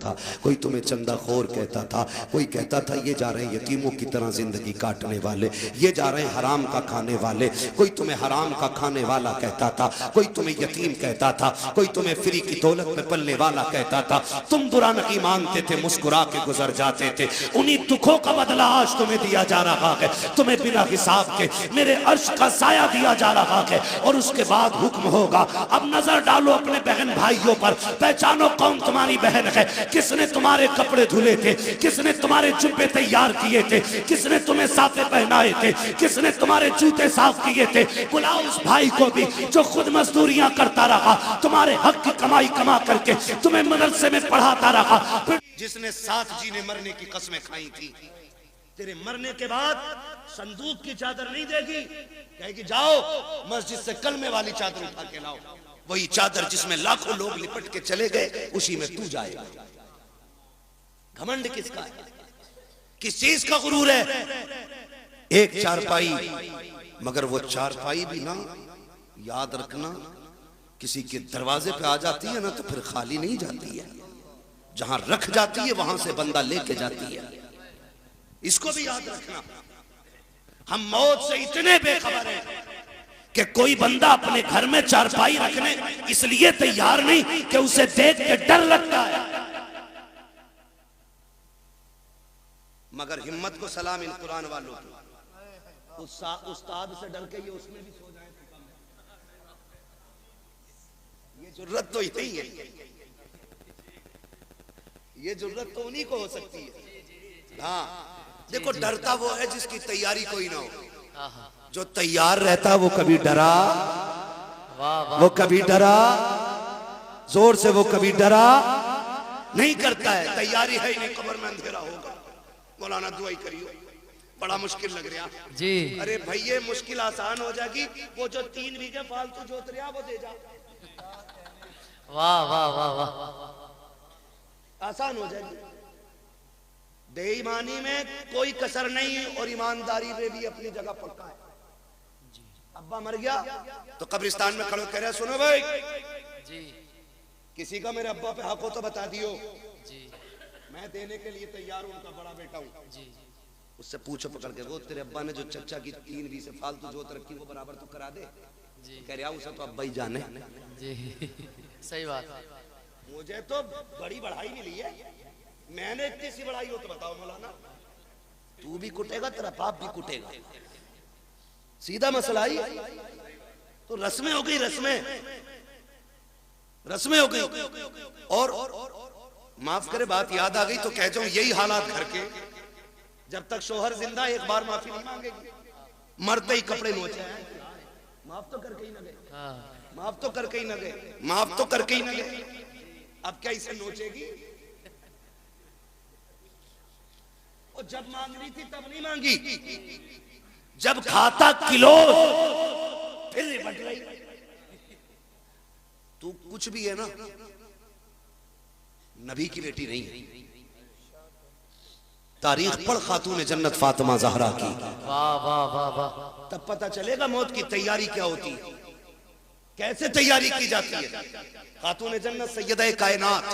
था, कोई तुम्हें चंदा खोर कहता था, कोई कहता था ये जा रहे हैं यतीमों की तरह जिंदगी काटने वाले, ये जा रहे हैं हराम का खाने वाले, कोई तुम्हें हराम का खाने वाला कहता था, कोई तुम्हें यतीम कहता था, कोई तुम्हें फ्री की दौलत में पलने वाला कहता था। तुम बुरा नहीं मानते थे, मुस्कुरा के गुजर जाते थे। उन्हीं दुखों का बदला आज तुम्हें दिया जा रहा है, तुम्हें बिना हिसाब के मेरे अर्श का साया दिया जा रहा है। और उसके बाद हुक्म होगा, अब नजर डालो अपने बहन भाइयों पर, पहचानो कौन तुम्हारी बहन है, किसने तुम्हारे कपड़े धुले थे, किसने तुम्हारे जुब्बे तैयार किए थे, किसने तुम्हें साफे पहनाए थे, किसने तुम्हारे जूते साफ किए थे। बुलाओ उस भाई को भी जो खुद मजदूरियां करता रहा, तुम्हारे हक की कमाई कमा करके तुम्हें मदरसे में पढ़ाता रहा, जिसने साथ जीने मरने की कसमें खाई थी। तेरे मरने के बाद संदूक की चादर नहीं देगी, कहेगी जाओ मस्जिद से कलमे वाली चादर उठा के लाओ। वही चादर जिसमें लाखों लोग लिपट के चले गए, उसी में तू जाएगा। घमंड किसका है, किस चीज का गुरूर है? एक चारपाई, मगर वो चारपाई भी ना, याद रखना, किसी के दरवाजे पे आ जाती है ना तो फिर खाली नहीं जाती है, जहां रख जाती है वहां से बंदा लेके जाती है। इसको भी याद रखना। हम मौत से इतने बेखबर हैं कि कोई बंदा अपने घर में चारपाई रखने इसलिए तैयार नहीं कि उसे देख के डर लगता है, मगर हिम्मत को सलाम इन कुरान वालों की। उस्ताद से डर के ये उसमें भी सो जाए, ये जुर्रत तो यही है, ये जुर्रत तो उन्हीं को हो सकती है। हाँ देखो, डरता वो है जिसकी तैयारी कोई ना हो। जो तैयार रहता वो कभी डरा, वो कभी डरा जोर से, वो कभी डरा नहीं करता है। तैयारी है ही नहीं, कब्र में अंधेरा होगा। मौलाना दुआई करियो, बड़ा मुश्किल लग रहा जी। अरे भाई ये मुश्किल आसान हो जाएगी, वो जो 3 बीघे फालतू जोत रहा वो दे जा। वाह वाह वाह वाह, आसान हो जाएगी। बेईमानी में कोई कसर नहीं और ईमानदारी में भी अपनी जगह पक्का है। अब्बा मर गया तो कब्रिस्तान में खड़े कह रहे सुनो भाई जी, किसी का मेरे अब्बा पे हक हो तो बता दियो जी, मैं देने के लिए तैयार हूं, उनका बड़ा बेटा हूं जी। उससे पूछो पकड़ के, वो तेरे अब्बा ने जो चचा की 3 बीघे फालतू जोत रखी वो बराबर तो करा दे जी। कह रहा उसे तो अब्बा ही जाने जी। सही बात। मुझे तो बड़ी बढ़ाई मिली है, मैंने इतनी सी बढ़ाई हो तो बताओ मौलाना, तू भी कुटेगा तेरा बाप भी कुटेगा, सीधा मसला ही। तो रस्में हो गई, रस्में हो गई। और माफ करे बात याद आ गई तो कह जाऊं, यही हालात घर के, जब तक शोहर जिंदा एक बार माफी नहीं मांगेगी, मरते ही कपड़े नोचे, माफ तो करके ही न गए, माफ तो करके ही न गए, माफ तो करके ही न गए, अब क्या इसे नोचेगी? और जब मांगनी थी तब नहीं मांगी, जब खाता किलो फिर निपट गई। तू कुछ भी है ना, नबी की बेटी नहीं है। तारीख पढ़ खातून जन्नत फातिमा ज़हरा की, वाह वाह वाह वाह, तब पता चलेगा मौत की तैयारी क्या होती है, कैसे तैयारी की जाती है। खातून जन्नत सैयदा कायनात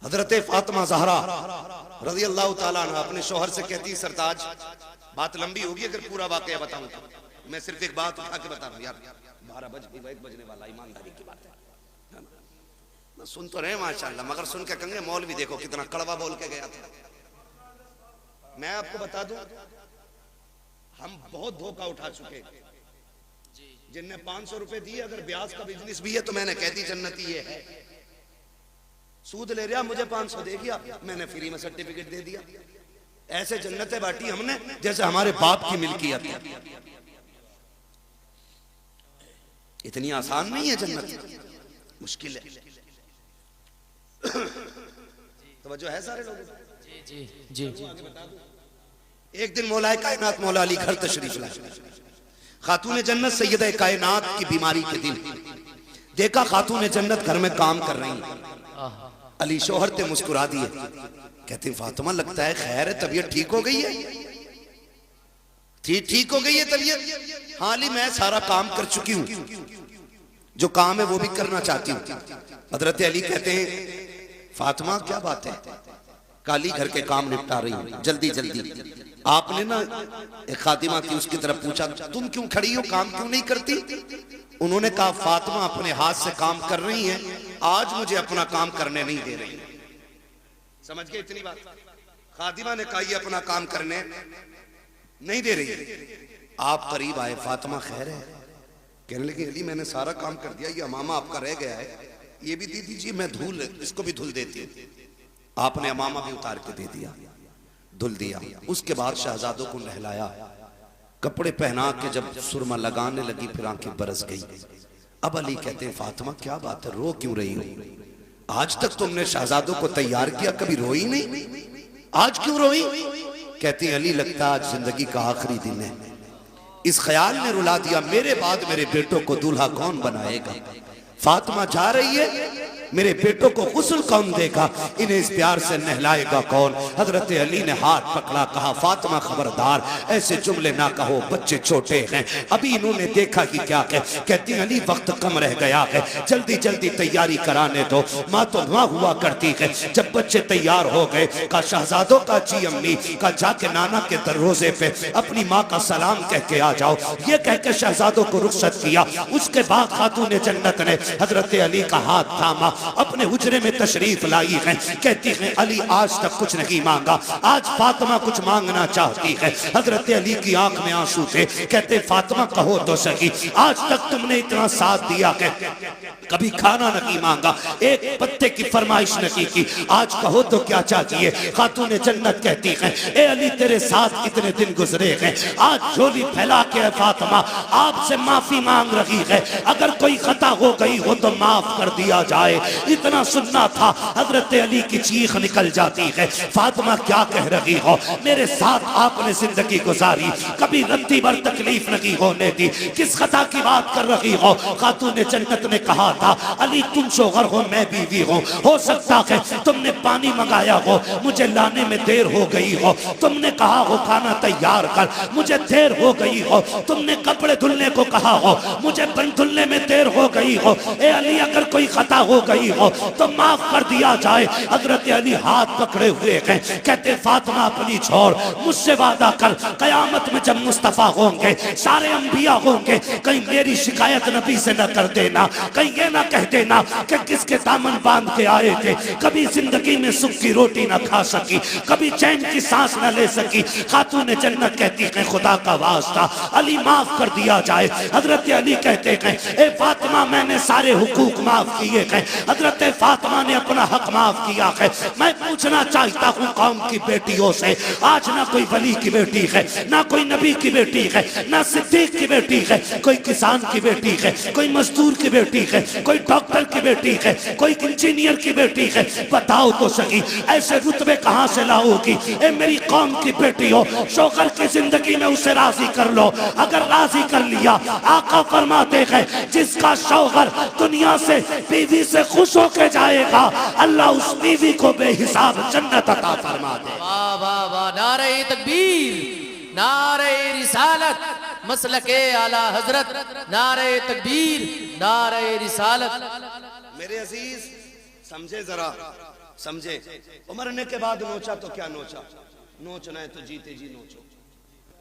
हजरत फातिमा ज़हरा रज़ी अल्लाह ताला अन्हा अपने शौहर से कहती, सरताज बात लंबी होगी अगर पूरा वाकया बताऊं तो, मैं सिर्फ एक बात उठा के बता रहा हूं यार, 1 बजने वाला, ईमानदारी की बात है ना, सुन तो रहे माशाल्लाह, मगर सुन के कहेंगे मौलवी देखो कितना कड़वा बोल के गया था। मैं आपको बता दूं, हम बहुत धोखा उठा चुके, जिनने 500 रुपए दिए, अगर ब्याज का बिजनेस भी है तो मैंने कह दी जन्नती ये है, सूद ले रहा मुझे 500 दे दिया, मैंने फ्री में सर्टिफिकेट दे दिया। ऐसे जन्नतें बांटी हमने जैसे हमारे बाप की मिल्कियत है। इतनी आसान नहीं है जन्नत, मुश्किल है। तवज्जो है सारे लोगों? जी जी जी। एक दिन मौलाए कायनात मौला अली घर तशरीफ लाए, खातून जन्नत सैयदा कायनात की बीमारी के दिन देखा खातून जन्नत घर में काम कर रही है। अली शोहर ते मुस्कुरा दिए, कहते फातिमा लगता है खैर है, तबीयत ठीक हो गई है? ठीक हो गई है तबीयत? हाँ अली मैं सारा काम कर चुकी हूँ, जो काम है वो भी करना चाहती हूँ। हजरत अली कहते हैं फातिमा क्या बात है, काली घर के काम निपटा रही हूँ जल्दी जल्दी। आपने ना एक खातिमा थी, उसकी तरफ पूछा तुम क्यों खड़ी हो, काम क्यों नहीं करती? उन्होंने कहा फातिमा अपने हाथ से काम कर रही हैं, आज मुझे अपना काम करने नहीं दे रही। समझ गए इतनी बात? खातिमा ने कहा ये अपना काम करने नहीं दे रही। आप करीब आए, फातिमा खैर है? कहने लगे अली मैंने सारा काम कर दिया, ये अमामा आपका रह गया है, ये भी दे दीजिए, मैं धुल इसको भी धुल देती हूँ। आपने अमामा भी उतार के दे दिया, धुल दिया। उसके बाद शहजादों को नहलाया, कपड़े पहना के जब सुरमा लगाने लगी फिर आंखें बरस गई। अब अली कहते हैं फातिमा क्या बात है, रो क्यों रही हो? आज तक तुमने शहजादों को तैयार किया, कभी रोई नहीं, आज क्यों रोई? कहती अली लगता आज जिंदगी का आखिरी दिन है। इस ख्याल ने रुला दिया मेरे बाद मेरे बेटों को दूल्हा कौन बनाएगा। फातिमा जा रही है, मेरे बेटों को गुस्ल कौन देगा, इन्हें इस प्यार से नहलाएगा कौन? हजरत अली ने हाथ पकड़ा, कहा फातिमा खबरदार ऐसे जुमले ना कहो, बच्चे छोटे हैं, अभी इन्होंने देखा कि क्या कह। कहती अली वक्त कम रह गया है, जल्दी जल्दी तैयारी कराने दो। माँ तो माँ हुआ करती है, जब बच्चे तैयार हो गए का शहजादों का जी अम्मी का जाके नाना के दरवाजे पे अपनी माँ का सलाम कह के आ जाओ, ये कह के शहजादों को रुखसत किया। उसके बाद खातून जन्नत ने हजरत अली का हाथ थामा, अपने हुजरे में तशरीफ लाई है। कहती है अली आज तक कुछ नहीं मांगा, आज फातिमा कुछ मांगना चाहती है। हजरत अली की आंख में आंसू थे। कहते फातिमा कहो तो सही, आज तक तुमने इतना साथ दिया है, कभी खाना नहीं मांगा, एक पत्ते की फरमाइश नहीं की, आज कहो तो क्या चाहिए? खातून जन्नत कहती है ए अली तेरे साथ कितने दिन गुजरे हैं, आज झोली फैला के फातिमा आपसे माफी मांग रही है, अगर कोई खता हो गई हो तो माफ कर दिया जाए। इतना सुनना था, हजरत अली की चीख निकल जाती है। फातिमा क्या कह रही हो, मेरे साथ आपने जिंदगी गुजारी, कभी रत्ती भर तकलीफ नहीं होने दी, किस खता की बात कर रही हो? खातून जन्नत ने कहा था अली तुम शोहर हो मैं बीवी हूँ, हो सकता है तुमने पानी मंगाया हो, मुझे लाने में देर हो गई हो, तुमने कहा हो खाना तैयार कर, मुझे देर हो गई हो, तुमने कपड़े धुलने को कहा हो, मुझे बन धुलने में देर हो गई हो। ए अली अगर कोई खता हो गई हो तो माफ कर दिया जाए। हजरत अली हाथ पकड़े हुए हैं, कहते फातिमा अपनी छोड़, मुझसे वादा कर कयामत में जब मुस्तफा होंगे, सारे अंबिया होंगे, कहीं मेरी शिकायत नबी से न कर देना, कहीं ये ना कह देना कि किसके दामन बांध के आए थे, कभी जिंदगी में सुख की रोटी ना खा सकी, कभी चैन की सांस ना ले सकी। खातून जन्नत कहती है खुदा का वास्ता अली माफ कर दिया जाए। हजरत अली कहते हैं ए फातिमा मैंने सारे हुकूक माफ किए हैं, हजरत फातिमा ने अपना हक माफ किया है। मैं पूछना चाहता हूँ कौम की बेटियों से, आज ना कोई वली की बेटी है, ना कोई नबी की बेटी है, ना सिद्दीक की बेटी है, कोई किसान की बेटी है, कोई मजदूर की बेटी है, कोई डॉक्टर की बेटी है, कोई इंजीनियर की बेटी है, बताओ तो सही ऐसे रुतबे कहाँ से लाओगी? ए मेरी कौम की बेटी हो, शोहर की जिंदगी में उसे राजी कर लो, अगर राजी कर लिया आका फरमाते हैं जिसका शोहर दुनिया से बीवी से खुश होके जाएगा, अल्लाह उस बीवी को बेहिसाब जन्नत अता फरमा दे। वाह वाह वाह, नारे तकबीर, नारे रिसालत, मसलके आला हजरत, नारे तकबीर, नारे रिसालत। मेरे अजीज समझे जरा, समझे। मरने के बाद नोचा तो क्या नोचा, नोचना है तो जीते जी नोचो,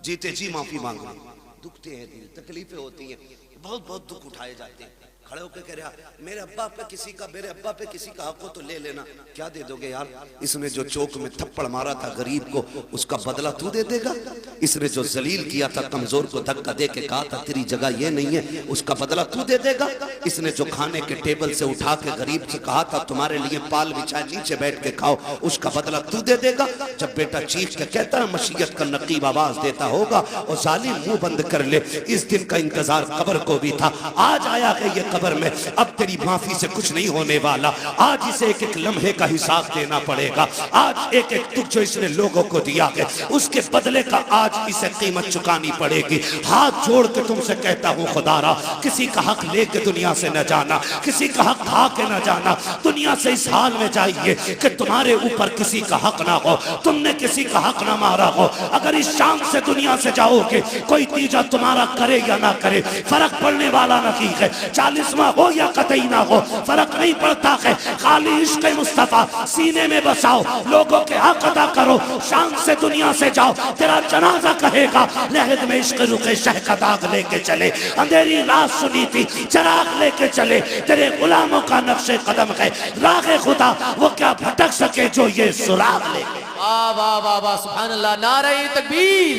जीते जी माफी मांगो। दुखते हैं दिल, तकलीफें होती हैं, बहुत बहुत दुख उठाए जाते हैं। खड़े होकर कह रहा मेरे अब्बा पे किसी का हक हो तो ले लेना, क्या दे दोगे यार? इसने जो चौक में थप्पड़ मारा था गरीब को, उसका बदला तू दे देगा? इसने जो जलील किया था, कमजोर को धक्का दे के कहा था तेरी जगह ये नहीं है, उसका बदला तू दे देगा? इसने जो खाने के टेबल से उठा के गरीब से कहा था तुम्हारे लिए पाल बिछाए नीचे बैठ के खाओ, उसका बदला तू दे देगा? जब बेटा चीख के कहता है मशीयत का नकीब आवाज देता होगा और जालिम मुंह बंद कर ले, इस दिन का इंतजार कब्र को भी था, आज आया है ये कब्र में, अब तेरी माफी से कुछ नहीं होने वाला, आज इसे एक एक लम्हे का हिसाब देना पड़ेगा, आज एक एक दुख जो इसने लोगों को दिया है उसके बदले का आज इसे कीमत चुकानी पड़ेगी। हाथ जोड़ के तुमसे कहता हूँ खुदारा, किसी का हक लेके दुनिया से न जाना, किसी का हक खा के न जाना। दुनिया से इस हाल में जाइए कि तुम्हारे ऊपर किसी का हक ना हो, तुमने किसी का हक ना मारा हो। अगर इस शाम से दुनिया से जाओगे, कोई तीजा तुम्हारा करे या ना करे, फर्क पड़ने वाला नहीं है। 40वां हो या कतई ना हो, फर्क नहीं पड़ता है। खाली इश्क़ मुस्तफा सीने में बसाओ, लोगों के हक अदा करो। शाम से दुनिया से जाओ, तेरा जनाजा कहेगा लहद में इश्क़ रुके शह का दाग लेके चले। अंधेरी रात सुनी थी, चराग लेके चले। तेरे गुलामों का नक्शे कदम है, रागे खुदा वो क्या भटक सके जो ये सुराग लेके। वाह वाह वाह वाह, सुभान अल्लाह। नारे तकबीर,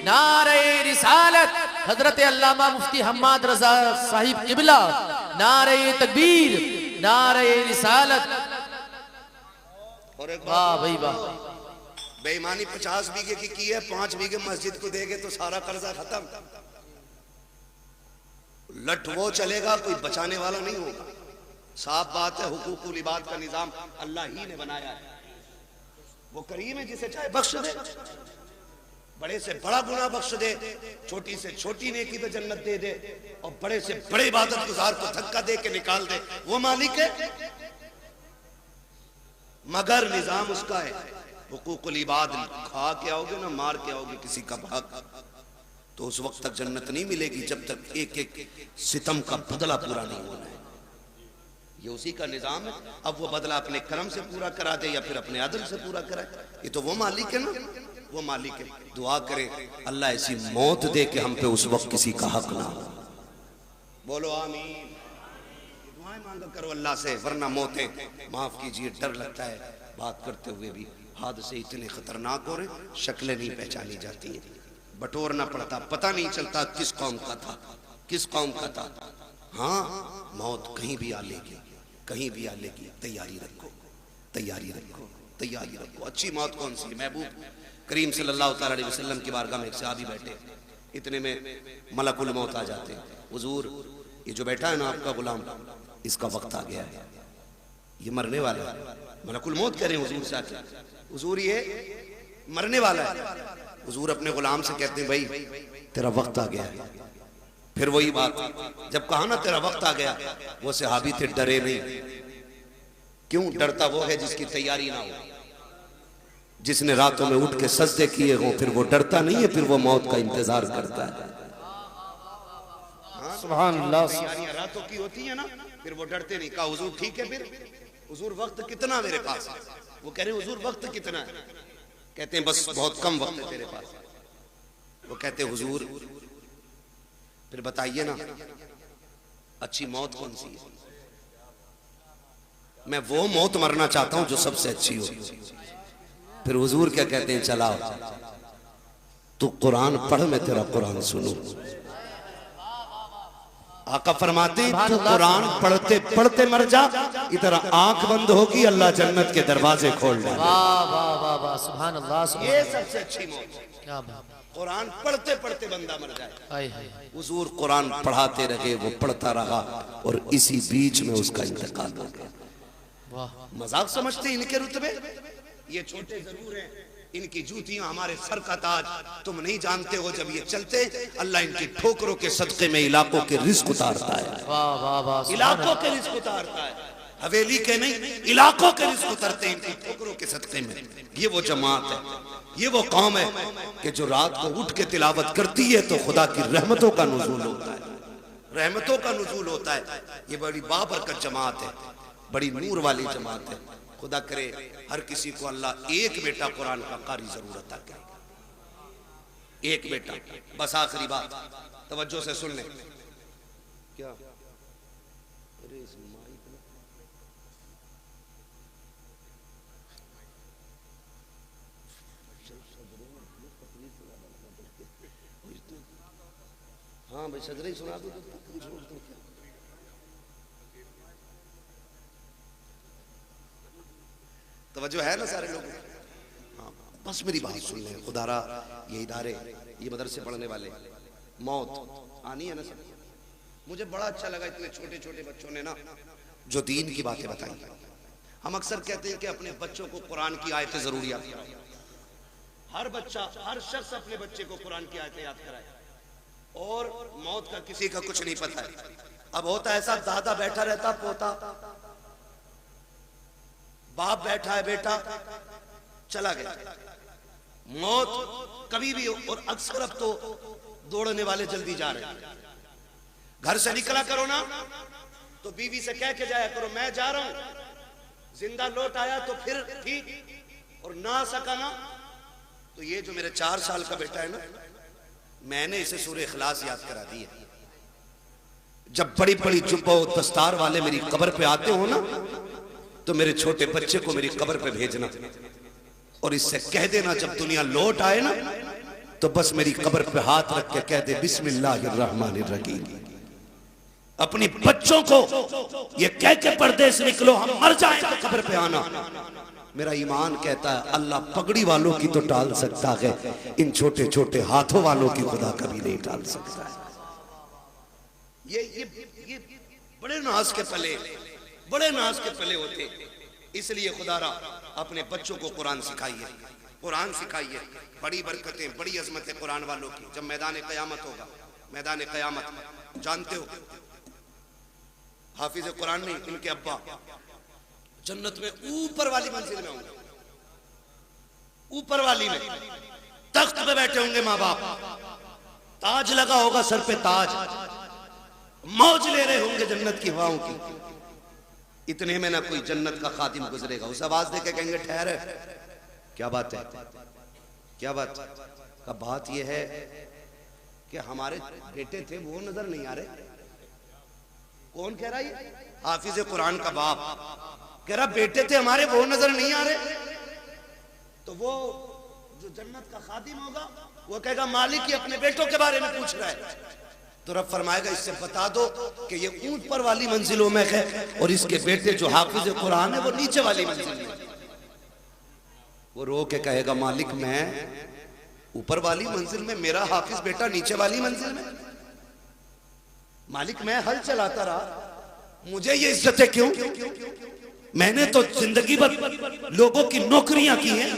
नारे रिसालत, हजरत अल्लामा मुफ्ती हम्माद रजा साहिब किबला। नारे तकबीर, नारे रिसालत। वाह भाई वाह। बेईमानी 50 बीघे की है, 5 बीघे मस्जिद को देंगे तो सारा कर्जा खत्म। लट वो चलेगा, कोई बचाने वाला नहीं होगा। साफ बात है, हुकूकुल इबाद का निजाम अल्लाह ही ने बनाया है। वो करीम है, जिसे चाहे बख्श दे, बड़े से बड़ा गुनाह बख्श दे, छोटी से छोटी नेकी पे जन्नत दे दे, और बड़े से बड़े इबादत गुजार को धक्का दे के निकाल दे। वो मालिक है, मगर निजाम उसका है। हुकूकुल इबाद खा के आओगे ना, मार के आओगे किसी का हक, तो उस वक्त तक जन्नत नहीं मिलेगी जब तक एक एक सितम का बदला पूरा नहीं होना है। ये उसी का निजाम है। अब वो बदला अपने कर्म से पूरा करा दे या फिर अपने अदल से पूरा कराए, ये तो वो मालिक है ना, वो मालिक है। दुआ करें अल्लाह ऐसी मौत दे कि हम पे उस वक्त किसी का हक ना हो। बोलो आमीन। दुआएं मांगा करो अल्लाह से, वरना मौतें, माफ कीजिए, डर लगता है बात करते हुए भी। हादसे इतने खतरनाक हो रहे, शक्लें नहीं पहचानी जाती हैं, बटोरना पड़ता, पता नहीं चलता किस कौम का था, किस कौम का था। हाँ, मौत कहीं भी आ लेगी, कहीं भी आ लेगी। तैयारी रखो, तैयारी रखो, तैयारी रखो। अच्छी मौत कौन सी? महबूब करीम सल्लल्लाहु अलैहि वसल्लम की बारगाह में एक सहाबी बैठे, इतने में मलकुल मौत आ जाते हैं। हुजूर, ये जो बैठा है ना आपका गुलाम, इसका वक्त आ गया है, ये मरने वाला है। मलकुल मौत कह रहे हैं हुजूर से आके, हुजूर ये मरने वाला है। हुजूर अपने गुलाम से कहते हैं, भाई तेरा वक्त आ गया है। फिर वही बात, जब कहा ना तेरा वक्त आ गया, वो सहाबी थे, डरे नहीं। क्यों डरता? वो है जिसकी तैयारी ना हो, जिसने रातों में उठ के सजदे किए हों, फिर वो डरता नहीं है, फिर वो मौत का इंतजार करता है। सुभान अल्लाह। तैयारियां रातों की होती है ना, फिर वो डरते नहीं। कहा हुजूर ठीक है, फिर हुजूर वक्त कितना मेरे पास? वो कह रहे हैं हुजूर वक्त कितना है? कहते हैं बस बहुत कम वक्त है तेरे पास। वो कहते हैं हुजूर फिर बताइए ना, अच्छी मौत कौन सी है? मैं वो मौत मरना चाहता हूं जो सबसे अच्छी हो। फिर हुजूर क्या कहते हैं, चलाओ तू कुरान पढ़, मैं तेरा कुरान सुनूं। आका फरमाते हैं तू कुरान पढ़ते पढ़ते मर जा, इधर आंख बंद होगी, अल्लाह जन्नत के दरवाजे खोल देगा। वाह वाह वाह वाह, सुभान अल्लाह। ये सबसे अच्छी मौत, क्या बात, कुरान पढ़ते पढ़ते बंदा मर जाए। हाय हाय। हुजूर कुरान पढ़ाते रहे, वो पढ़ता रहा, और इसी बीच में उसका इंतकाल हो गया। वाह, मजाक समझते इनके रुतबे? ये छोटे जरूर हैं, इनकी जूतियां हमारे सर का ताज। तुम नहीं जानते हो, जब ये चलते अल्लाह इनकी ठोकरों के सदके में इलाकों के रिस्क उतारता है। वाह वाह वाह, इलाकों के रिस्क उतारता है, हवेली के नहीं, इलाकों के रिस्क उतरते हैं इनकी ठोकरों के सदके में। ये वो जमात है, ये वो कौम है कि जो रात को उठ के तिलावत करती है तो खुदा की रहमतों का नुज़ूल होता है, रहमतों का नुज़ूल होता है। ये बड़ी बाबरकत जमात है, बड़ी नूर वाली जमात है। खुदा करे हर किसी को अल्लाह एक बेटा कुरान का कारी जरूर अता करे, एक बेटा। बस आखिरी बात तवज्जो से सुन ले। क्या हाँ भाई, सदर ही सुना दो। तवज्जो है ना सारे लोग? हाँ, बस मेरी बात सुन लें। खुदारा ये इदारे, ये मदरसे पढ़ने वाले, मौत आनी है ना सब। मुझे बड़ा अच्छा लगा इतने छोटे छोटे बच्चों ने ना जो दीन की बातें बताई। हम अक्सर कहते हैं कि अपने बच्चों को कुरान की आयतें जरूर याद कराएं। हर बच्चा, हर शख्स अपने बच्चे को कुरान की आयतें याद कराए। और मौत का किसी का कुछ नहीं पता है। अब होता ऐसा, दादा बैठा रहता, पोता, बाप बैठा है, बेटा चला गया, मौत कभी भी। और अक्सर अब तो दौड़ने वाले जल्दी जा रहे हैं। घर से निकला करो ना तो बीवी से कह के जाया करो मैं जा रहा हूं, जिंदा लौट आया तो फिर ठीक, और ना आ सका ना तो ये जो मेरे 4 साल का बेटा है ना, मैंने इसे सूरह इखलास याद करा दी है। जब बड़ी बड़ी जुब्बा और दस्तार वाले मेरी कब्र पे आते हो ना तो मेरे छोटे बच्चे को मेरी कब्र पे भेजना और इससे कह देना जब दुनिया लौट आए ना तो बस मेरी कब्र पे हाथ रख के कह दे बिस्मिल्लाहिर्रहमानिर्रहीम। अपनी बच्चों को ये कह के परदेश निकलो हम मर जाएं तो कब्र पे आना। मेरा ईमान कहता है अल्लाह पगड़ी वालों की तो टाल सकता है, इन छोटे छोटे हाथों वालों की खुदा कभी नहीं टाल सकता है। ये बड़े नाज के पले, बड़े नाज के पले होते। इसलिए खुदारा अपने बच्चों को कुरान सिखाइए, कुरान सिखाइए। बड़ी बरकतें, बड़ी अजमतें कुरान वालों की। जब मैदान क़यामत होगा, मैदान क़यामत जानते हो, हाफिज कुरान नहीं, इनके अब्बा जन्नत में ऊपर वाली मंजिल में होंगे, ऊपर वाली में तख्त पे बैठे होंगे माँ बाप, ताज लगा होगा सर पे ताज, मौज ले रहे होंगे जन्नत की हवाओं की। इतने में ना कोई जन्नत का खादिम गुजरेगा, उसे आवाज देके कहेंगे ठहरे, क्या बात है, क्या बात का बात यह है कि हमारे बेटे थे वो नजर नहीं आ रहे। कौन कह रहा है? हाफिज कुरान का बाप कह रहा बेटे थे हमारे वो नजर नहीं आ रहे। तो वो जो जन्नत का खादिम होगा वो कहेगा मालिक ये अपने बेटों के बारे में पूछ रहा है। तो रब फरमाएगा इससे बता दो कि ये ऊपर वाली मंजिलों में है और इसके बेटे जो हाफिज कुरान है वो नीचे वाली मंजिल में। वो रो के कहेगा मालिक मैं ऊपर वाली मंजिल में, मेरा हाफिज बेटा नीचे वाली मंजिल में। मालिक मैं हल चलाता रहा, मुझे ये इज्जतें क्यों? मैंने तो जिंदगी भर लोगों की नौकरियां की हैं,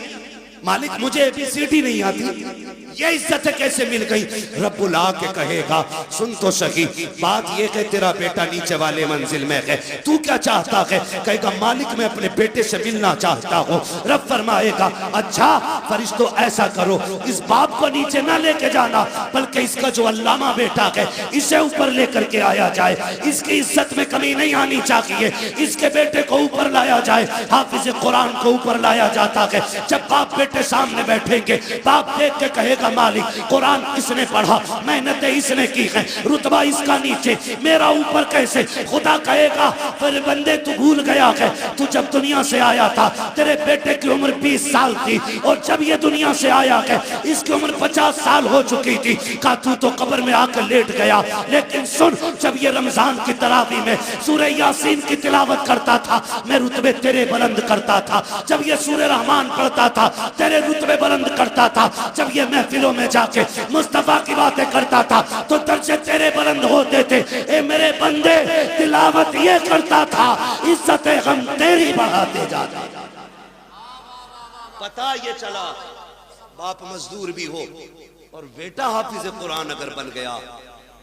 मालिक मुझे ABCD नहीं आती, ये इज्जत कैसे मिल गई? रब्बुल आके कहेगा सुन तो सही, बात ये कि तेरा बेटा नीचे वाले मंजिल में है, तू क्या चाहता है? कहेगा मालिक मैं अपने बेटे से मिलना चाहता हूँ। रब फरमाएगा अच्छा फरिश्तों ऐसा करो, इस बाप को नीचे ना लेके जाना बल्कि इसका जो अल्लामा बेटा है इसे ऊपर लेकर के आया जाए, इसकी इज्जत में कमी नहीं आनी चाहिए, इसके बेटे को ऊपर लाया जाए। हाफिज कुरान को ऊपर लाया जाता है। जब बाप बेटे सामने बैठेंगे, बाप देख के कहेगा मालिक कुरान इसने पढ़ा, मेहनतें इसने की है, रुतबा इसका नीचे, मेरा ऊपर कैसे? खुदा कहेगा फिर बंदे तू भूल गया है, तू जब दुनिया से आया था तेरे बेटे की उम्र 20 साल थी और जब ये दुनिया से आया है इसकी उम्र 50 साल हो चुकी थी। का तू तो कब्र में आकर लेट गया, लेकिन सुन जब ये रमजान की तरावी में सूरह यासीन की तिलावत करता था मैं रुतबे तेरे बुलंद करता था, जब ये सूरह रहमान पढ़ता था तेरे रुतबे बुलंद करता था, जब ये महफिलों में जाके मुस्तफा की बातें करता था तो दर्जे तेरे बुलंद होते थे। ए मेरे बंदे तिलावत ये करता था, इज्जतें हम तेरी बढ़ाते जाते। पता ये चला बाप मजदूर भी हो और बेटा हाफिज कुरान अगर बन गया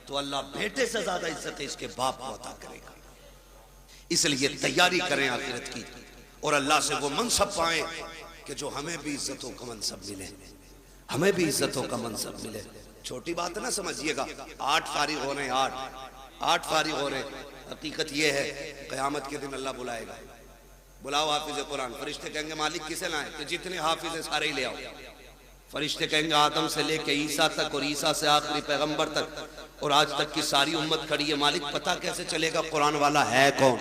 तो अल्लाह बेटे से ज्यादा इज्जत इसके बाप को अता करेगा। इसलिए तैयारी करें आखिरत की और अल्लाह से वो मनसब पाएं कि जो हमें भी इज्जतों का मनसब मिले, हमें भी इज्जतों का मनसब मिले। छोटी बात ना समझिएगा, 8 फारिग हो रहे हैं, 8 फारिग हो रहे हैं। हकीकत ये है क़यामत के दिन अल्लाह बुलाएगा, बुलाओ हाफिज कुरान। फरिश्ते कहेंगे मालिक किसे लाए? कि जितने हाफिज है सारे ही ले आओ। फरिश्ते कहेंगे आदम से लेके ईसा तक और ईसा से आखिरी पैगंबर तक और आज तक की सारी उम्मत खड़ी है। मालिक पता कैसे चलेगा कुरान वाला है कौन?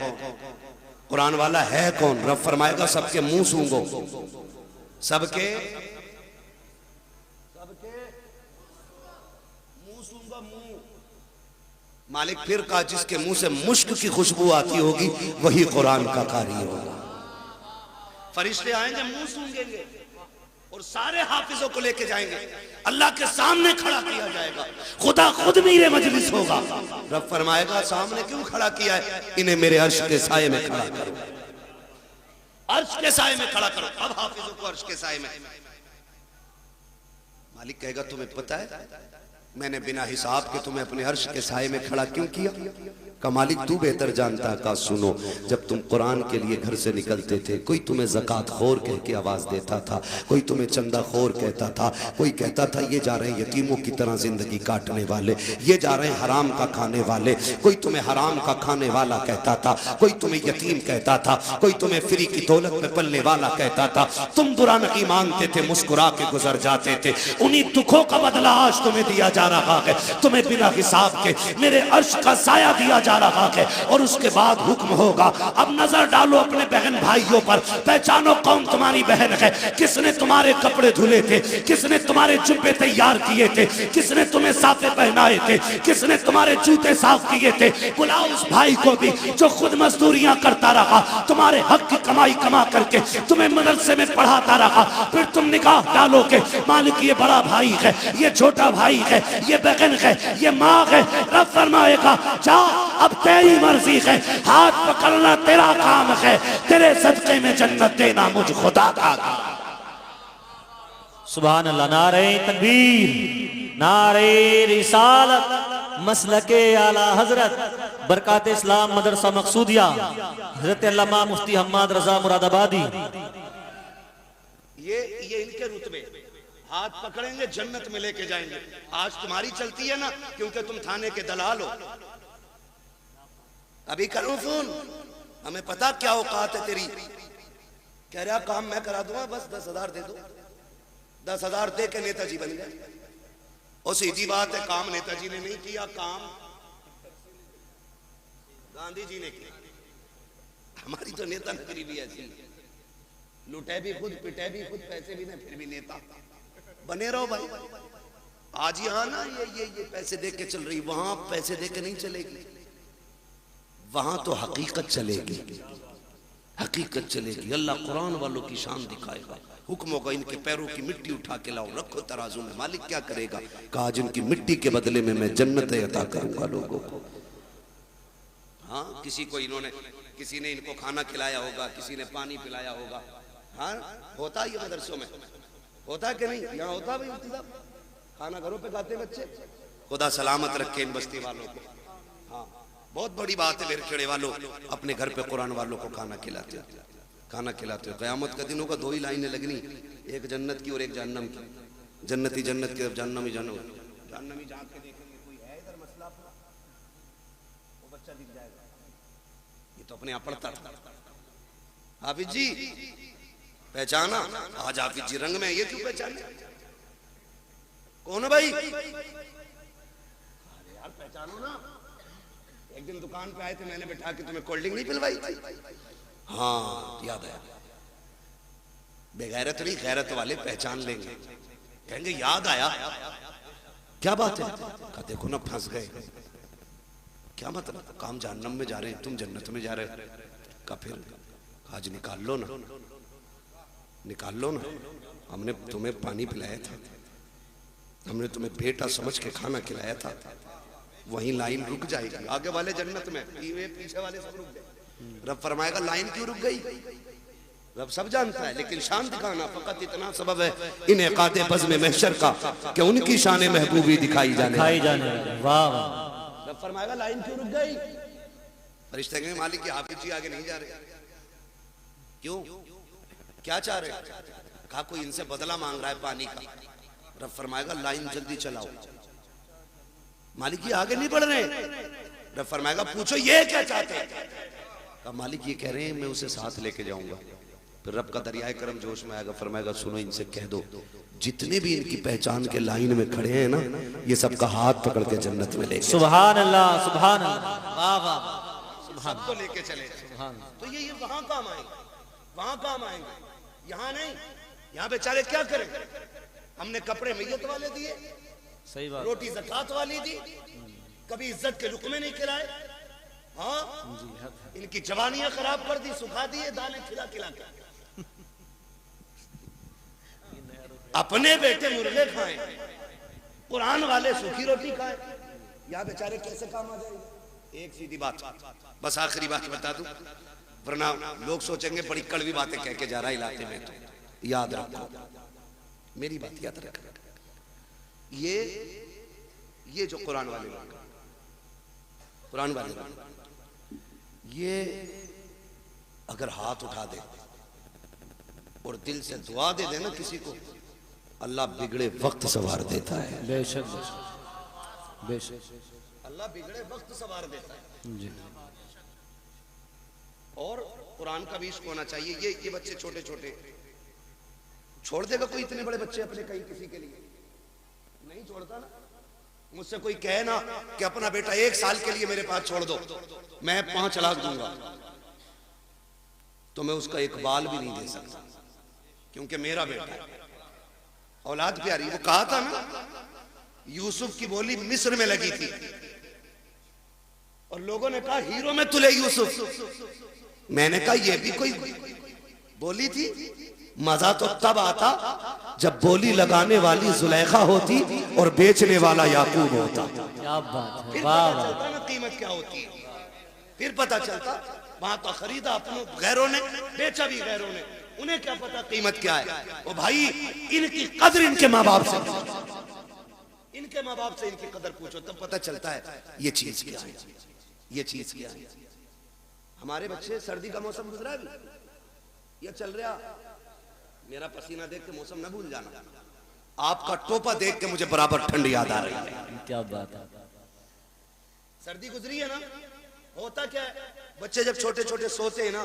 कुरान वाला है कौन? रब फरमाएगा सबके मुंह सूंघो, सबके मुंह सूंघो, मुंह। मालिक फिर कहा जिसके मुंह से मुश्क की खुशबू आती होगी वही कुरान का कारी होगा। फरिश्ते आएंगे मुंह सूंघेंगे और सारे हाफिजों को लेके जाएंगे, अल्लाह के सामने खड़ा किया जाएगा, खुदा खुद मेरे मजलिस होगा। रब फरमाएगा सामने क्यों खड़ा किया है? इन्हें मेरे अर्श के साये में खड़ा करो, अर्श के साये में खड़ा करो। अब हाफिजों को अर्श के साये में। मालिक कहेगा तुम्हें पता है मैंने बिना हिसाब के तुम्हें अपने अर्श के साए में खड़ा क्यों किया? का मालिक तू बेहतर जानता। का सुनो, जब तुम कुरान के लिए घर से निकलते थे, कोई तुम्हें ज़कात खोर कह के आवाज़ देता था, कोई तुम्हें चंदा खोर कहता था, कोई कहता था ये जा रहे हैं यतीमों की तरह जिंदगी काटने वाले, ये जा रहे हैं हराम का खाने वाले, कोई तुम्हें हराम का खाने वाला कहता था, कोई तुम्हें यतीम कहता था, कोई तुम्हें फ्री की दौलत में पलने वाला कहता था। तुम बुरा नहीं मानते थे, मुस्कुरा के गुजर जाते थे। उन्हीं दुखों का बदला आज तुम्हें दिया जा रहा है। तुम्हें बिना हिसाब के मेरे अर्श का साया दिया जा रहा है और उसके बाद हुक्म होगा, अब नजर डालो अपने बहन भाइयों पर, पहचानो कौन तुम्हारी बहन है, किसने तुम्हारे कपड़े धुले थे, किसने तुम्हारे जुब्बे तैयार किए थे, किसने तुम्हें साफे पहनाए थे, किसने तुम्हारे जूते साफ किए थे। बुलाओ उस भाई को भी जो खुद मजदूरियां करता रहा, तुम्हारे हक की कमाई कमा करके तुम्हें मदरसे में पढ़ाता रहा। फिर तुम निगाह डालोगे, मालिक ये बड़ा भाई है, ये छोटा भाई है, ये बहन है, ये माँ है। रब फरमाएगा जा अब तेरी मर्जी है, हाथ पकड़ना तेरा काम है, तेरे सदक़े में जन्नत देना मुझ खुदा का। सुभान अल्लाह। नारे तकबीर, नारे रिसालत, मसलके आला हजरत, बरकात इस्लाम मदरसा मकसूदिया, हजरत अल्लामा मुफ्ती हम्माद रजा मुरादाबादी। ये इनके रुतबे, हाथ पकड़ेंगे जन्नत में लेके जाएंगे। आज तुम्हारी चलती है ना, क्योंकि तुम थाने के दलाल हो। अभी करो फोन, हमें पता क्या औकात है तेरी। कह रहा काम मैं करा दूंगा, बस 10,000 दे दो। 10,000 दे के नेताजी बन गए। और सीधी बात है, काम नेताजी ने नहीं किया, काम गांधी जी ने किया। हमारी तो नेता नगरी भी ऐसी है, लुटे भी खुद, पिटे भी खुद, पैसे भी नहीं, फिर भी नेता बने रहो भाई। आज यहाँ ना ये पैसे दे के चल रही, वहां पैसे दे के नहीं चलेगी, वहां तो हकीकत चलेगी, हकीकत चलेगी। अल्लाह कुरान वालों की शान दिखाएगा। हुक्म होगा इनके पैरों की मिट्टी उठा के लाओ, रखो तराजू में। मालिक क्या करेगा? कहा जिनकी मिट्टी के बदले में मैं जन्नत अता करूंगा लोगों को। हाँ, किसी ने इनको खाना खिलाया होगा, किसी ने पानी पिलाया होगा। हाँ, होता है ये मदरसों में, होता है कि नहीं? यहाँ होता भी इंतजाम, खाना घरों पे खाते बच्चे। खुदा सलामत रखे इन बस्ती वालों को। हाँ, बहुत बड़ी बात है मेरे खेड़े वालों, अपने घर पे कुरान वालों को खाना खिलाते हो, खाना खिलाते हो। क़यामत का दिन होगा, 2 ही लाइनें लगनी, एक जन्नत की और एक जहन्नम की। जन्नती जन्नत की, जहन्नमी जहन्नम। जहन्नमी जाके देखेंगे कोई है इधर मसला अपना, वो बच्चा दिख जाएगा। ये तो अपने यहाँ पढ़ता था। हाफिज जी पहचाना? आज हाफिज जी रंग में, ये क्यों पहचाने? कौन है भाई? अरे यार पहचानो ना। एक दिन दुकान पे आए थे, मैंने बैठा के तुम्हें कोल्ड ड्रिंक नहीं पिलवाई थी? हाँ याद आया। बेगैरत नहीं, गैरत वाले पहचान लेंगे, कहेंगे याद आया। क्या बात है? कहा देखो ना फंस गए। क्या मतलब? काम जहन्नम में जा रहे हैं, तुम जन्नत में जा रहे हो। का फिर आज निकाल लो ना, निकाल लो ना। हमने तुम्हें पानी पिलाया था, हमने तुम्हें बेटा समझ के खाना खिलाया था। वहीं लाइन रुक जाएगी, आगे वाले जन्नत में, पीछे वाले सब रुक गए। रब फरमाएगा लाइन क्यों रुक गई? रब सब जानता है, लेकिन शान दिखाना फकत इतना सबब है इन इकादे बज़्म महशर का कि उनकी शान महबूबी दिखाई जाने। वाह वाह। रब फरमाएगा लाइन क्यों रुक गई? फरिश्ते कहेंगे मालिक के हाफिज जी आगे नहीं जा रहे। क्यों? क्या चाह रहे? कहा कोई इनसे बदला मांग रहा है पानी का। रब फरमाएगा लाइन जल्दी चलाओ। मालिक ये आगे नहीं बढ़ रहे। रब फरमाएगा पूछो ये क्या चाहते हैं? कहा मालिक ये कह रहे हैं मैं उसे साथ लेके जाऊंगा। फिर रब का दरियाए करम जोश में आएगा, फरमाएगा सुनो इनसे कह दो जितने भी इनकी पहचान के लाइन में खड़े हैं ना, ये सबका हाथ पकड़ के जन्नत में ले। सुभान अल्लाह, सुभान अल्लाह, वाह वाह, सबको लेके चले। तो ये वहां काम आएंगे, वहां काम आएंगे, यहाँ नहीं। यहाँ बेचारे क्या करें? हमने कपड़े मैयत वाले दिए, सही बात, रोटी ज़कात वाली दी, कभी इज्जत के रुकमे नहीं खिलाए। हाँ, इनकी जवानियां खराब कर दी, सुखा दिए दालें खिला खिला के। अपने बेटे मुर्गे खाए, कुरान वाले सूखी रोटी खाए। यहाँ बेचारे कैसे काम आ जाएंगे? एक सीधी बात, बस आखिरी बात बता दूं, वरना लोग सोचेंगे बड़ी कड़वी बातें कह के जा रहा है इलाके में। तो याद रखो, मेरी बात याद रखना, ये ये जो कुरान वाले लोग, कुरान वाले लोग, ये अगर हाथ उठा दे और दिल से दुआ दे देना किसी को, अल्लाह बिगड़े वक्त सवार देता है। बेशक बेशक अल्लाह बिगड़े वक्त सवार देता है जी। और कुरान का भी इश्क होना चाहिए। ये बच्चे छोटे छोटे छोड़ देगा कोई इतने बड़े बच्चे अपने कहीं किसी के लिए? नहीं छोड़ता ना। मुझसे कोई कहे ना कि अपना बेटा 1 साल के लिए मेरे पास छोड़ दो, मैं 5 लाख दूंगा, तो मैं उसका एक बाल भी नहीं दे सकता, क्योंकि मेरा बेटा है, औलाद प्यारी। वो कहा था ना, यूसुफ की बोली मिस्र में लगी थी और लोगों ने कहा हीरो में तुले यूसुफ। मैंने कहा ये भी कोई बोली थी? मजा तो तब आता जब बोली लगाने वाली जुलेखा होती और बेचने वाला याकूब होता। क्या बात है, फिर वाह पता वाह। चलता ना कीमत क्या होती है, फिर पता चलता। वहां तो खरीदा अपनों गैरों ने, बेचा भी गैरों ने, उन्हें क्या पता कीमत क्या है। ओ भाई, इनकी कदर इनके माँ बाप से, इनके माँ बाप से इनकी कदर पूछो, तब पता चलता है ये चीज क्या है, ये चीज क्या है। हमारे बच्चे, सर्दी का मौसम गुजरा है, ये चल रहा, मेरा पसीना देख के मौसम न भूल जाना, आपका टोपा देख के मुझे बराबर ठंड याद आ रही है। क्या बात है। सर्दी गुजरी है ना, होता क्या है, बच्चे जब छोटे छोटे सोते हैं ना,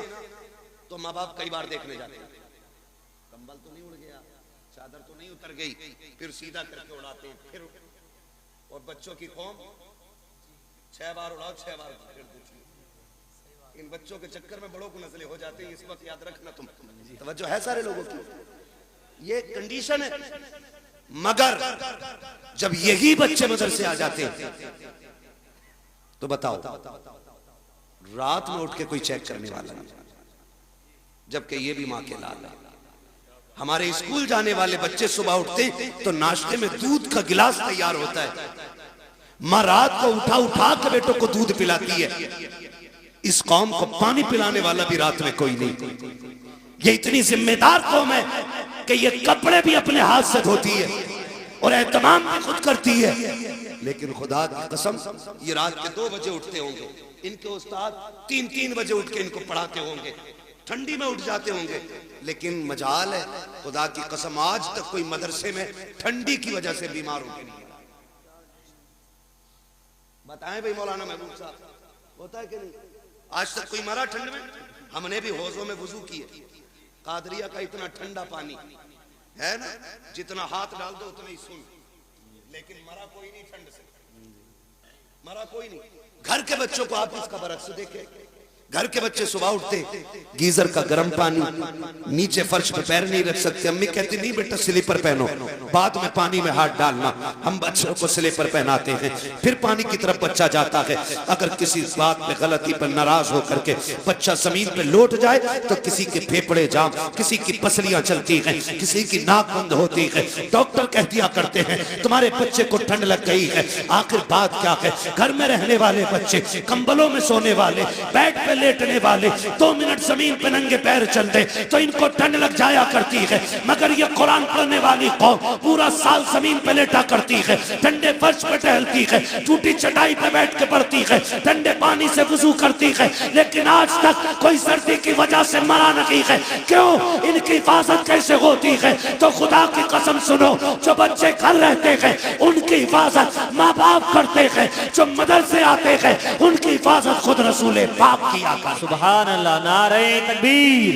तो माँ बाप कई बार देखने जाते हैं, कंबल तो नहीं उड़ गया, चादर तो नहीं उतर गई, फिर सीधा करके उड़ाते हैं, फिर और बच्चों की कौम 6 बार उड़ाओ 6 बार फिर दूसरी। इन बच्चों के चक्कर में बड़ों को नजले हो जाते हैं, इस वक्त याद रखना तुम, तवज्जो है सारे लोगों की, ये कंडीशन है। मगर जब यही बच्चे मदरसे आ जाते हैं तो बताओ, रात में उठ के कोई चेक करने वाला नहीं, जबकि ये भी मां के लाल है। हमारे स्कूल जाने वाले बच्चे सुबह उठते तो नाश्ते में दूध का गिलास तैयार होता है, मां रात को उठा उठा के बेटों को दूध पिलाती है। इस कौम को पानी पिलाने वाला भी रात में कोई नहीं। ये इतनी जिम्मेदार कौम है कि ये कपड़े भी अपने हाथ से धोती है और एहतमाम भी खुद करती है, लेकिन खुदा की कसम ये रात के 2 बजे उठते होंगे, इनके उस्ताद 3-3 बजे उठ के इनको पढ़ाते होंगे, ठंडी में उठ जाते होंगे, लेकिन मजाल है खुदा की कसम आज तक कोई मदरसे में ठंडी की वजह से बीमार हो गया। बताएं भाई मौलाना महबूब साहब, होता है कि नहीं? आज तक कोई मरा ठंड में? हमने भी हौजों में वुजू किए, कादरिया का इतना ठंडा पानी है ना, जितना हाथ डाल दो उतना ही सुन, लेकिन मरा कोई नहीं ठंड से, मरा कोई नहीं। घर के बच्चों को आप इसका बरक्स देखे, घर के बच्चे सुबह उठते गीजर का गर्म पानी, नीचे फर्श पे पैर नहीं रख सकते, अम्मी कहती नहीं बेटा स्लीपर पहनो, बाद में पानी में हाथ डालना। हम बच्चों को स्लीपर पहनाते हैं, फिर पानी की तरफ बच्चा जाता है, अगर किसी बात पे गलती पर नाराज होकर के बच्चा जमीन पे लौट जाए तो किसी के फेफड़े जाम, किसी की पसलियां चलती हैं, किसी की नाक बंद होती है, डॉक्टर कह दिया करते हैं तुम्हारे बच्चे को ठंड लग गई है। आखिर बात क्या है, घर में रहने वाले बच्चे, कंबलों में सोने वाले, बेड पे लेटने वाले, 2 मिनट जमीन पे नंगे पैर चल दे तो इनको ठंड लग जाया करती है, मगर ये कुरान पढ़ने वाली कौम पूरा साल जमीन पे लेटा करती है, ठंडे फर्श पे टहलती है, टूटी चटाई पे बैठ के पढ़ती है, ठंडे पानी से वुजू करती है, लेकिन आज तक कोई सर्दी की वजह से मरा नहीं है। क्यों? इनकी हिफाजत कैसे होती है? तो खुदा की कसम सुनो, जो बच्चे घर रहते हैं उनकी हिफाजत माँ बाप करते हैं, जो मदरसे आते हैं उनकी हिफाजत खुद रसूल पाक किया कर। सुभान अल्लाह। नारे तकबीर,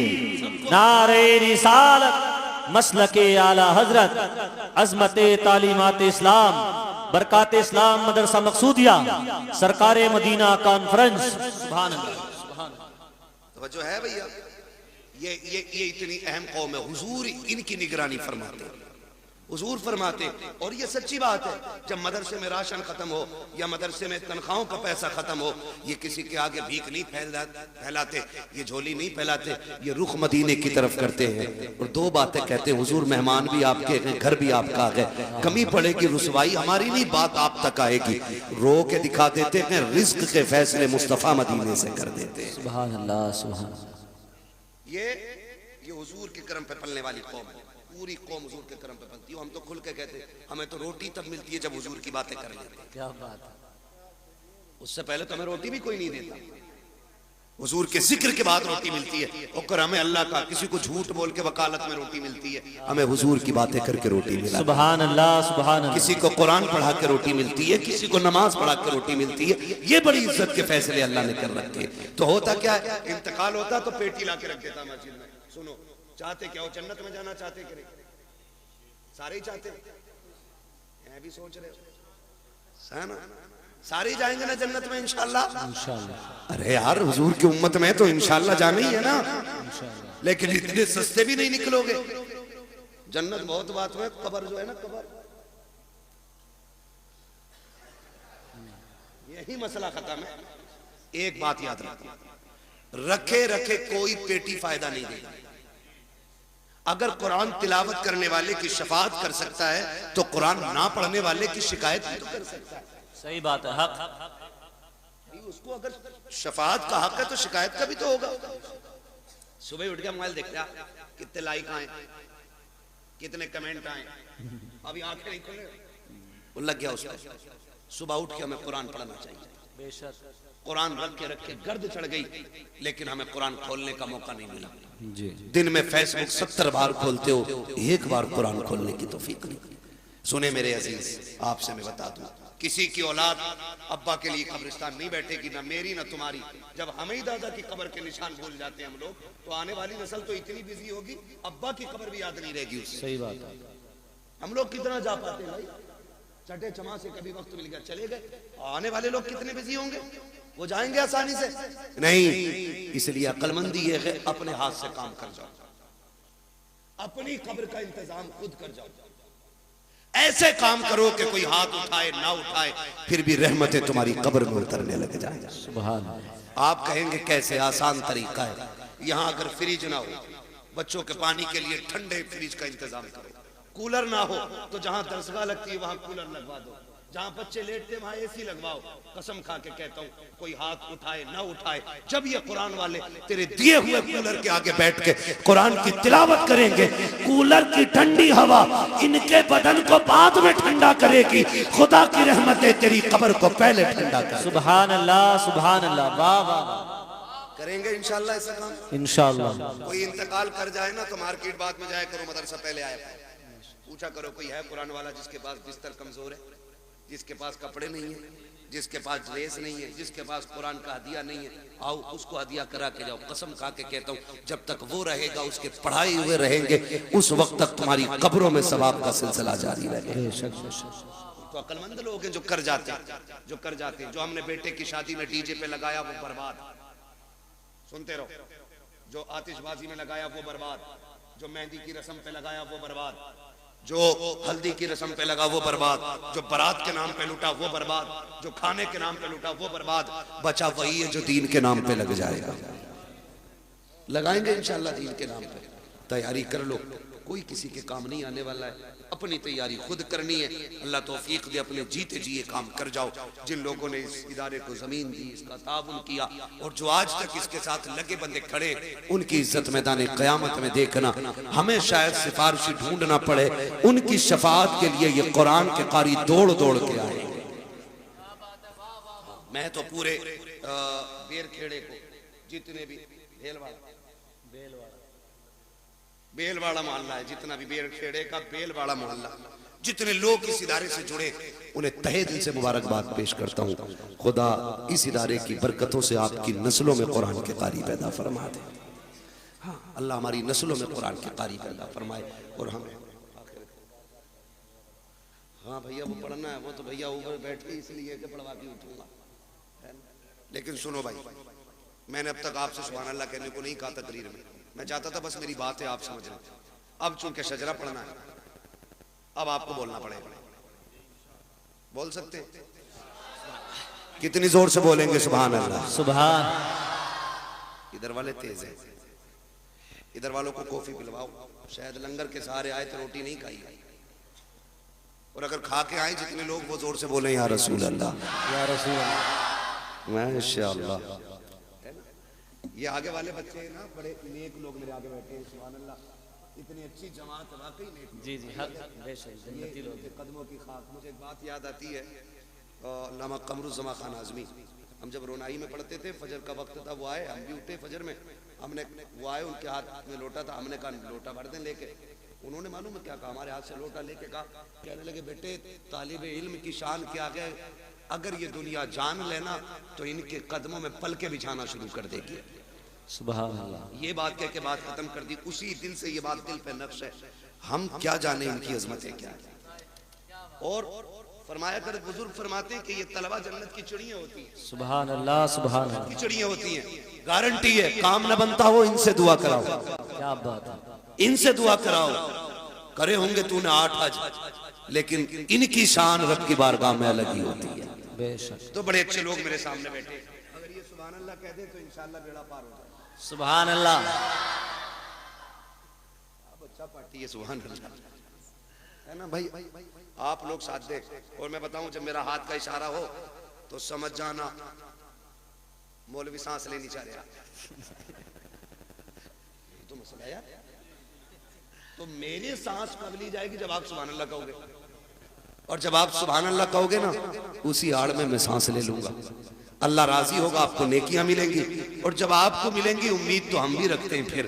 नारे रिसालत, मसलके आला हजरत, अजमत तालीमात इस्लाम, बरकात इस्लाम मदरसा मकसूदिया, सरकारे मदीना कॉन्फ्रेंस। सुभान अल्लाह। तवज्जो है भैया, ये इतनी अहम कौम है, हुजूर इनकी निगरानी फरमाते हैं, हुजूर फरमाते। और ये सच्ची बात है, जब मदरसे में राशन खत्म हो या मदरसे में तनख्वाहों का पैसा खत्म हो, ये किसी के आगे भीख नहीं फैलाते, ये झोली नहीं फैलाते, ये रुख मदीने की तरफ करते हैं और 2 बातें कहते हैं, हुजूर मेहमान भी आपके हैं, घर भी आपका है, कमी पड़ेगी रुसवाई हमारी नहीं, बात आप तक आएगी, रो के दिखा देते हैं, रिज्क के फैसले मुस्तफा मदीने से कर देते हैं। सुभान अल्लाह, सुभान। ये हुजूर के करम पे पलने वाली कौम है। पूरी कौम हुजूर के करम पे पलती हो। हम तो खुल के कहते हमें तो रोटी तब मिलती है जब हुजूर की बातें कर लेते, क्या बात है। उससे पहले तो हमें रोटी भी कोई नहीं देता। हुजूर के जिक्र के बाद रोटी मिलती है। और हमें अल्लाह का किसी को झूठ बोल के वकालत में रोटी मिलती है, हमें हुजूर की बातें करके रोटी मिलती है। सुभान अल्लाह, सुभान अल्लाह। किसी को कुरान पढ़ा के रोटी मिलती है, किसी को नमाज पढ़ा के रोटी मिलती है। ये बड़ी इज्जत के फैसले अल्लाह ने कर रखे। तो होता क्या है, इंतकाल होता तो पेटी ला के रख देता मस्जिद में। सुनो, चाहते क्या हो, जन्नत में जाना चाहते कि नहीं? सारे ही चाहते, मैं भी सोच रहे हो, है ना? सारे जाएंगे ना जन्नत में इंशाल्लाह। इंशाल्लाह। अरे यार, हुजूर की उम्मत में तो इंशाल्लाह जाना ही है ना। लेकिन इतने सस्ते भी नहीं निकलोगे। जन्नत बहुत बात में, कब्र जो है ना, कब्र, यही मसला खत्म है। एक बात याद रखो, रखे रखे कोई पेटी फायदा नहीं देगी। अगर कुरान तिलावत करने वाले की शफाअत कर सकता है तो कुरान ना पढ़ने वाले की शिकायत भी तो कर सकता है। सही बात है, हक। उसको अगर शफाअत का हक है तो शिकायत का भी तो होगा। सुबह उठ के मोबाइल देखता कितने लाइक आए, कितने कमेंट आए, अभी आंखें नहीं खुले, वो लग गया उसको। सुबह उठ के हमें कुरान पढ़ना चाहिए। बेशक। कुरान रख के गर्द चढ़ गई, लेकिन हमें कुरान खोलने का मौका नहीं मिला। जी। दिन में फेसबुक 70 बार खोलते हो, एक बार कुरान खोलने की तौफीक नहीं। सुने मेरे अजीज, आपसे मैं बता दूं, किसी की औलाद अब्बा के लिए कब्रिस्तान नहीं बैठेगी, ना मेरी ना तुम्हारी। जब हमें ही दादा की कब्र के निशान भूल जाते हैं हम लोग, तो आने वाली नस्ल तो इतनी बिजी होगी, अब्बा की कब्र भी याद नहीं रहेगी उससे। सही बात है। हम लोग कितना जा पाते हैं भाई, चटे चमा से कभी वक्त मिल गया चले गए। आने वाले लोग कितने बिजी होंगे, वो जाएंगे आसानी से नहीं। इसलिए अक्लमंदी ये है, अपने हाथ से काम कर जाओ, अपनी कब्र का इंतजाम खुद कर जाओ। ऐसे काम करो कि कोई हाथ उठाए ना उठाए, फिर भी रहमतें तुम्हारी कब्र में उतरने लग जाए। सुभान। आप कहेंगे कैसे, आसान तरीका है। यहाँ अगर फ्रिज ना हो, बच्चों के पानी के लिए ठंडे फ्रिज का इंतजाम करो। कूलर ना हो तो जहां दरसगाह लगती है वहां कूलर लगवा दो, जहां बच्चे लेटते वहां एसी लगवाओ। कसम खा के कहता हूं, कोई हाथ उठाए ना उठाए, जब ये कुरान वाले तेरे दिए हुए कूलर के आगे बैठ के कुरान की तिलावत करेंगे, कूलर की ठंडी हवा इनके बदन को बाद में ठंडा करेगी। खुदा की रहमतें तेरी कब्र को पहले ठंडा कर। सुभान अल्लाह, सुभान अल्लाह। वाह वाह। करेंगे इंशाल्लाह ऐसा काम। इंशाल्लाह। कोई इंतकाल कर जाए ना तो मार्केट बाद में जाया करो, मदरसा पहले आया पूछा करो, कोई है कुरान वाला जिसके पास बिस्तर कमजोर है, जिसके पास कपड़े नहीं है, जिसके पास ड्रेस नहीं है, जिसके पास कुरान का हदिया नहीं है, आओ उसको हदिया करा के जाओ। कसम खा के कहता हूँ, जब तक वो रहेगा, उसके पढ़ाए हुए रहेंगे, उस वक्त तक तुम्हारी कब्रों में सवाब का सिलसिला जारी रहेगा। तो अक्लमंद लोग हैं जो कर जाते हैं, जो हमने बेटे की शादी में डीजे पे लगाया वो बर्बाद, सुनते रहो। जो आतिशबाजी में लगाया वो बर्बाद, जो मेहंदी की रस्म पे लगाया वो बर्बाद, जो हल्दी की रस्म पे लगा वो बर्बाद, जो बारात के नाम पे लूटा वो बर्बाद, जो खाने के नाम पे लूटा वो बर्बाद। बचा वही है जो दीन के नाम पे लग जाएगा। लगाएंगे इंशाल्लाह दीन के नाम पे। तैयारी कर लो, कोई किसी के काम नहीं आने वाला है, अपनी तैयारी खुद करनी है। अल्लाह तौफीक दे, अपने जीते जी ये काम कर जाओ। जिन लोगों ने इस इदारे को जमीन दी, इसका ताउन किया, और जो आज तक इसके साथ लगे बंदे खड़े, उनकी इज्जत मैदान क़यामत में देखना। हमें शायद सिफारिशी ढूंढना पड़े, उनकी शफाअत के लिए ये कुरान के कारी दौड़ दौड़ के आए। मैं तो पूरे बेरखेड़े को, जितने भी बेलवाड़ा मोहल्ला है, जितना भी बेरखेड़े का बेलवाड़ा मोहल्ला, जितने लोग इस इदारे से जुड़े, उन्हें तहे दिल से मुबारकबाद पेश करता हूँ। खुदा इस इदारे की बरकतों से आपकी नस्लों में कुरान के कारी पैदा फरमा दे। हाँ, अल्लाह हमारी नस्लों में कुरान के कारी पैदा फरमाए। और हमें हाँ भैया वो पढ़ना है, वो तो भैया ऊपर बैठ के इसलिए कि पढ़वा के उठूंगा। लेकिन सुनो भाई, मैंने अब तक आपसे सुभान अल्लाह कहने को नहीं कहा तकरीर में, मैं चाहता था बस मेरी बात है आप समझ लें। अब चूंकि शजरा पढ़ना है, अब आपको बोलना पड़ेगा। बोल सकते हैं? कितनी जोर से बोलेंगे सुभान अल्लाह? सुभान। इधर वाले तेज हैं, इधर वालों को कॉफी पिलवाओ। शायद लंगर के सहारे आए तो रोटी नहीं खाई, और अगर खा के आए जितने लोग, वो जोर से बोले या रसूल अल्लाह, या रसूल अल्लाह। माशाअल्लाह। ये आगे वाले बच्चे ना बड़े नेक लोग मेरे आगे बैठे हैं, सुभान अल्लाह। इतनी अच्छी जमात वाकई में जी जी हक बेशक जन्नती लोग ये कदमों की खाक। मुझे एक बात याद आती है, अल्लामा कमरुज़्ज़मा खान आज़मी, हम जब रोनाई में पढ़ते थे, फजर का वक्त था, वो आए, हम भी उठे फजर में, हमने वो आए, उनके हाथ में लोटा था, हमने कहा लोटा भर दें लेके। उन्होंने मालूम है क्या कहा, हमारे हाथ से लोटा लेके कहा, कहने लगे बेटे तालिब इल्म की शान क्या है, अगर ये दुनिया जान लेना तो इनके कदमों में पलके बिछाना शुरू कर देगी। सुभान अल्लाह। ये बात कह के बात खत्म कर दी। उसी दिन से ये बात दिल पे नक्श है, हम क्या जाने इनकी अजमतें क्या है। और फरमाया कर बुजुर्ग फरमाते हैं कि ये तलबा जन्नत की चिड़ियां होती हैं। सुभान अल्लाह सुभान अल्लाह। की चिड़ियां होती हैं, गारंटी है, काम न बनता हो इनसे दुआ कराओ, क्या बात है। इनसे दुआ कराओ। करे होंगे तूने 8 हज, लेकिन इनकी शान रब की बारगाह में अलग ही होती है। बेशक। तो बड़े अच्छे लोग मेरे सामने बैठे, अगर ये सुभान अल्लाह कह दे तो इंशाअल्लाह बेड़ा पार हो जाए। सुभान अल्लाह। अच्छा पार्टी है, सुभान अल्लाह है ना भाई। आप लोग साथ दे। और मैं बताऊं, जब मेरा हाथ का इशारा हो तो समझ जाना मौलवी सांस लेनी चाह रहा। तो मसला यार, तो मेरी सांस कब ली जाएगी, जब आप सुभान अल्लाह कहोगे। और जब आप सुभान अल्लाह कहोगे ना, उसी आड़ में मैं सांस ले लूंगा। अल्लाह राजी होगा, आपको नेकियां मिलेंगी। और जब आपको मिलेंगी, उम्मीद तो हम भी रखते हैं, फिर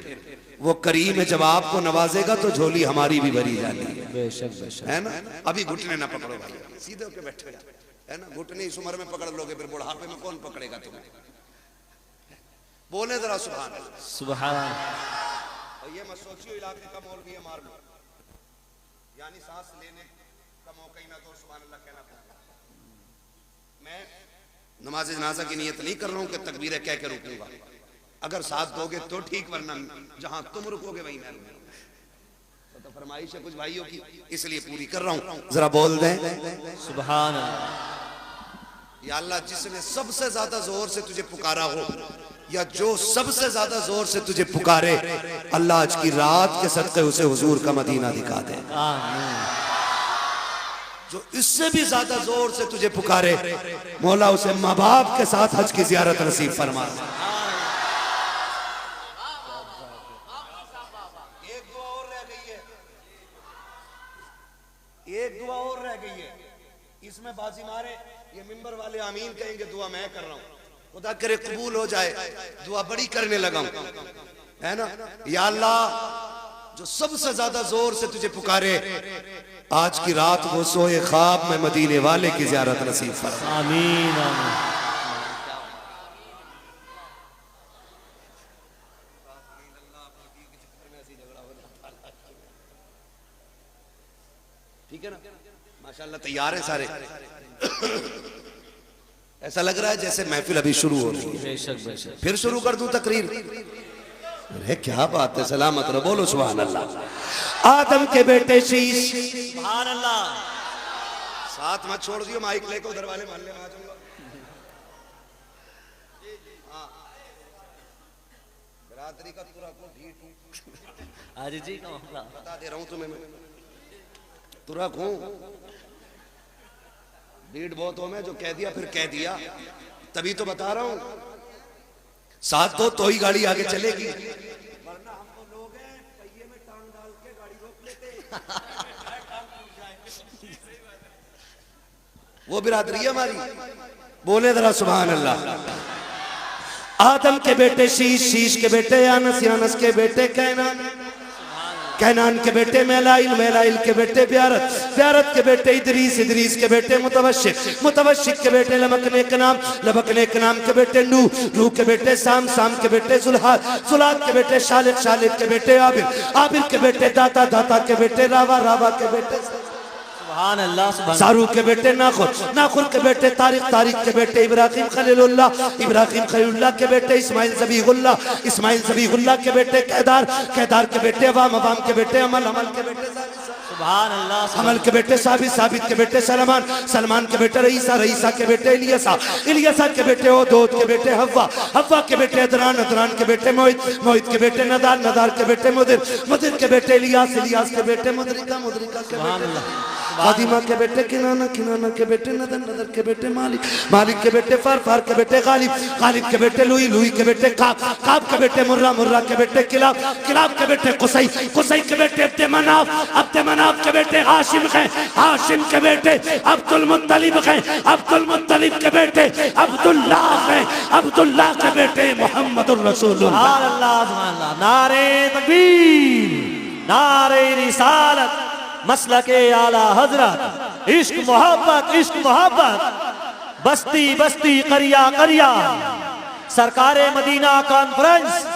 वो करीम है, जब आपको नवाजेगा तो झोली हमारी भी भरी जाती है। बेशक बेशक है ना। अभी घुटने ना पकड़ो भाई, सीधे होके बैठो यार, है ना। घुटने इस उम्र में पकड़ लोगे, फिर बुढ़ापे में कौन पकड़ेगा तुम्हें। बोले जरा सुभान अल्लाह। सुभान। और ये मत सोचियो इलाके का मौलवी है मार लो, यानी सांस लेने का मौका ही ना दो, सुभान अल्लाह कहना पड़ेगा। मैं नमाज जनाजा की नियत नहीं कर रहा हूं कि तकबीरें कह के रुकूंगा। अगर साथ दोगे तो ठीक, वरना जहां तुम रुकोगे वहीं मैं रुकूंगा। तो फरमाइश है कुछ भाइयों की, इसलिए पूरी कर रहा हूं। जरा बोल दें सुभान अल्लाह। या अल्लाह, जिसने सबसे ज्यादा जोर से तुझे पुकारा हो, या जो सबसे ज्यादा जोर से तुझे पुकारे, अल्लाह आज की रात के सदक़े उसे हुजूर का मदीना दिखा दे। आमीन। जो इससे भी ज्यादा जोर से तुझे पुकारे, मौला उसे माँ बाप के साथ हज की जियारत नसीब फरमा। एक दुआ और रह गई है, एक दुआ और रह गई है, इसमें बाजी मारे ये मिंबर वाले आमीन कहेंगे, दुआ मैं कर रहा हूं, खुदा करे कबूल हो जाए। दुआ बड़ी करने लगा हूं, है ना। या अल्लाह, जो सबसे ज्यादा जोर से तुझे पुकारे, आज की रात वो सोए ख्वाब में मदीने वाले की ज़ियारत नसीब फरमा। आमीन आमीन। ठीक है ना, माशाल्लाह तैयार है सारे। ऐसा लग रहा है जैसे महफिल अभी शुरू हो रही है। बेशक बेशक। फिर शुरू कर दूं तकरीर। अरे क्या बात है, सलामत रहो, बोलो सुभान अल्लाह। आदम के बेटे शीश, सुभान अल्लाह। साथ मत छोड़ दियो, माइक लेकर उधर वाले मोहल्ले में आ जाऊंगा। हाँ, बरादरी का तुरा को ढीठ आज जी का मामला बता दे रहा हूं तुम्हें, मैं तुरा हूं, भीड़ बहुत हो, मैं जो कह दिया फिर कह दिया, तभी तो बता रहा हूं। साथ दो तो ही गाड़ी आगे चलेगी, वरना हम तो लोग हैं पहिए में टांग डाल के गाड़ी रोक लेते हैं। वो बिरादरी है हमारी, बोले जरा सुभान अल्लाह। आदम के बेटे शीश, शीश के बेटे यानस, यानस के बेटे कैनान, कैनान के बेटे मेलाइल, मेलाइल के बेटे ब्यारत, ब्यारत के बेटे इदरीस, इदरीस के बेटे मुतवशिक, मुतवशिक के बेटे लबकने के नाम, लबकने के नाम के बेटे नूह, नूह के बेटे साम, साम के बेटे जुल्हाद, जुल्हाद के बेटे शालिक, शालिक के बेटे आबिर, आबिर के बेटे दाता, दाता के बेटे रावा, रावा के बेटे सुभान अल्लाह। सुभान सारू के बेटे नाखुर, नाखुर के बेटे तारिक, तारिक के बेटे इब्राहिम खलीलुल्लाह, इब्राहिम खलीलुल्लाह के बेटे इस्माइल ज़बीहुल्लाह, इस्माइल ज़बीहुल्लाह के बेटे केदार, केदार के बेटे अवाम, अवाम के बेटे अमल, अमल के बेटे सुभान अल्लाह। अमल के बेटे साबित, साबित के बेटे सलमान, सलमान के बेटे रईसा, रईसा के बेटे इलियसा, इलियसा के बेटे ओदोद के बेटे हव्वा, हव्वा के बेटे अदरान, अदरान के बेटे मोहित, मोहित के बेटे नदार, नदार के बेटे मुदिर, मुदिर के बेटे इलियास, इलियास के बेटे मुदरिका, मुदरिका के बेटे फातिमा के बेटे किनाना, किनाना के बेटे नदर, नदर के बेटे मालिक, मालिक के बेटे फार, फार के बेटे गालिब, गालिब के बेटे लुई, लुई के बेटे काब, काब के बेटे मुर्रा, मुर्रा के बेटे किलाब, किलाब के बेटे कुसै, कुसै के बेटे अब्द मनाफ, अब्द मनाफ के बेटे हाशिम हैं, हाशिम के बेटे अब्दुल मुत्तलिब हैं, अब्दुल मुत्तलिब के बेटे अब्दुल्लाह हैं, अब्दुल्लाह के बेटे मोहम्मदुर रसूलुल्लाह। सुभान अल्लाह, सुभान अल्लाह। नारे तकबीर, नारे रिसालत, मसलके आला हजरत, इश्क मोहब्बत, इश्क मोहब्बत, बस्ती बस्ती करिया करिया, सरकारे मदीना कॉन्फ्रेंस